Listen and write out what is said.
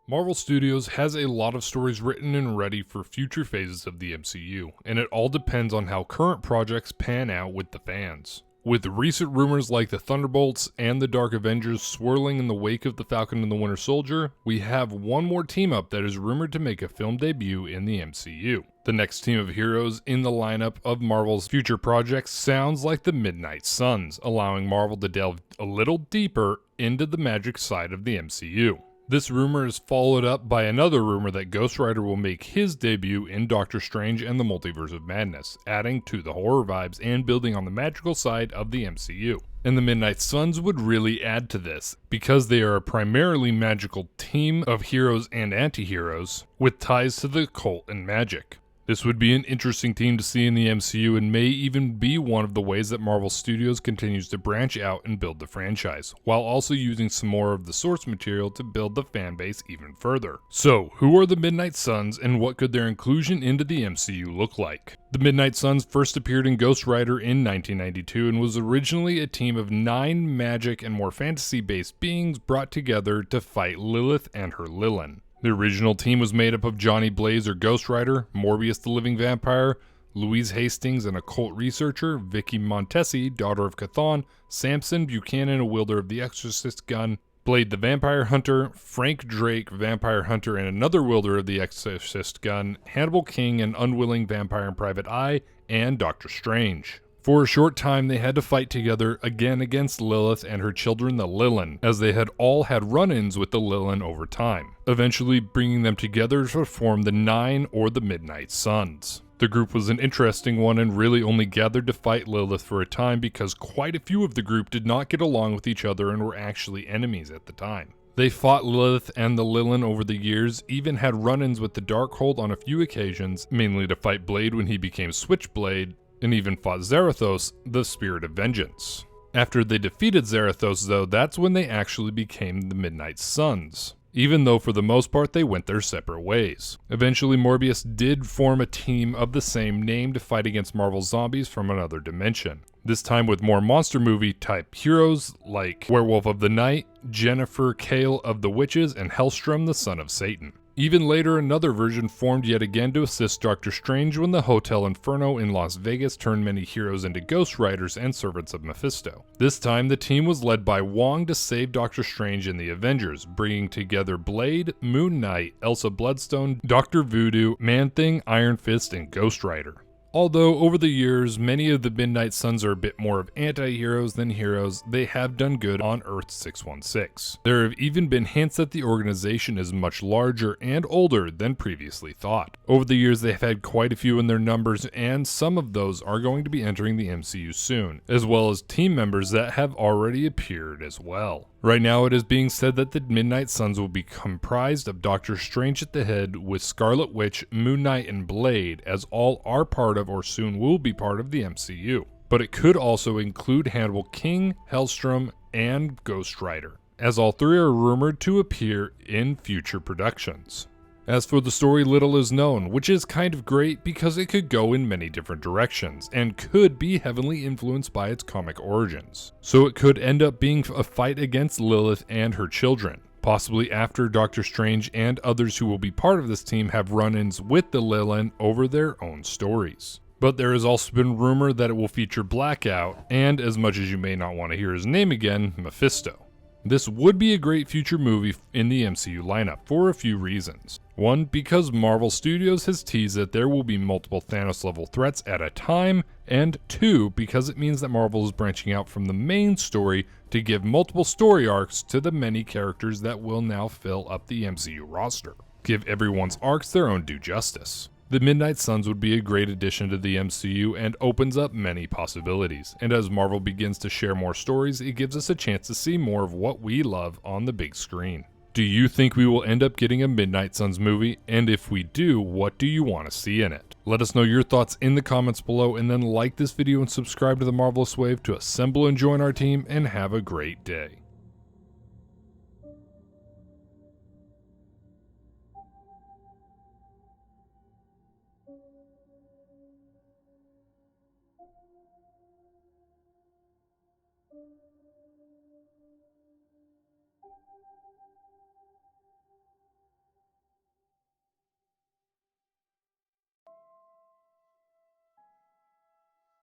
Marvel Studios has a lot of stories written and ready for future phases of the MCU, and it all depends on how current projects pan out with the fans. With recent rumors like the Thunderbolts and the Dark Avengers swirling in the wake of the Falcon and the Winter Soldier, we have one more team-up that is rumored to make a film debut in the MCU. The next team of heroes in the lineup of Marvel's future projects sounds like the Midnight Suns, allowing Marvel to delve a little deeper into the magic side of the MCU. This rumor is followed up by another rumor that Ghost Rider will make his debut in Doctor Strange and the Multiverse of Madness, adding to the horror vibes and building on the magical side of the MCU. And the Midnight Suns would really add to this, because they are a primarily magical team of heroes and anti-heroes, with ties to the occult and magic. This would be an interesting team to see in the MCU and may even be one of the ways that Marvel Studios continues to branch out and build the franchise, while also using some more of the source material to build the fanbase even further. So, who are the Midnight Suns and what could their inclusion into the MCU look like? The Midnight Suns first appeared in Ghost Rider in 1992 and was originally a team of 9 magic and more fantasy-based beings brought together to fight Lilith and her Lilin. The original team was made up of Johnny Blaze or Ghost Rider, Morbius the Living Vampire, Louise Hastings, an occult researcher, Vicky Montesi, daughter of Chthon, Samson Buchanan, a wielder of the Exorcist gun, Blade the Vampire Hunter, Frank Drake, Vampire Hunter and another wielder of the Exorcist gun, Hannibal King, an unwilling vampire and private eye, and Doctor Strange. For a short time, they had to fight together again against Lilith and her children, the Lilin, as they had all had run-ins with the Lilin over time, eventually bringing them together to form the 9 or the Midnight Suns. The group was an interesting one and really only gathered to fight Lilith for a time because quite a few of the group did not get along with each other and were actually enemies at the time. They fought Lilith and the Lilin over the years, even had run-ins with the Darkhold on a few occasions, mainly to fight Blade when he became Switchblade, and even fought Zarathos, the Spirit of Vengeance. After they defeated Zarathos though, that's when they actually became the Midnight Suns, even though for the most part they went their separate ways. Eventually Morbius did form a team of the same name to fight against Marvel zombies from another dimension, this time with more monster movie type heroes like Werewolf of the Night, Jennifer Kale of the Witches, and Hellstrom the Son of Satan. Even later, another version formed yet again to assist Doctor Strange when the Hotel Inferno in Las Vegas turned many heroes into Ghost Riders and servants of Mephisto. This time, the team was led by Wong to save Doctor Strange and the Avengers, bringing together Blade, Moon Knight, Elsa Bloodstone, Dr. Voodoo, Man-Thing, Iron Fist, and Ghost Rider. Although over the years, many of the Midnight Suns are a bit more of anti-heroes than heroes, they have done good on Earth-616. There have even been hints that the organization is much larger and older than previously thought. Over the years, they've had quite a few in their numbers, and some of those are going to be entering the MCU soon, as well as team members that have already appeared as well. Right now, it is being said that the Midnight Suns will be comprised of Doctor Strange at the head, with Scarlet Witch, Moon Knight, and Blade, as all are part of or soon will be part of the MCU. But it could also include Hannibal King, Hellstrom, and Ghost Rider, as all 3 are rumored to appear in future productions. As for the story, little is known, which is kind of great because it could go in many different directions, and could be heavily influenced by its comic origins. So it could end up being a fight against Lilith and her children, possibly after Doctor Strange and others who will be part of this team have run-ins with the Lilin over their own stories. But there has also been rumor that it will feature Blackout, and as much as you may not want to hear his name again, Mephisto. This would be a great future movie in the MCU lineup for a few reasons. 1, because Marvel Studios has teased that there will be multiple Thanos-level threats at a time, and 2, because it means that Marvel is branching out from the main story to give multiple story arcs to the many characters that will now fill up the MCU roster. Give everyone's arcs their own due justice. The Midnight Suns would be a great addition to the MCU and opens up many possibilities, and as Marvel begins to share more stories, it gives us a chance to see more of what we love on the big screen. Do you think we will end up getting a Midnight Suns movie? And if we do, what do you want to see in it? Let us know your thoughts in the comments below, and then like this video and subscribe to the Marvelous Wave to assemble and join our team, and have a great day.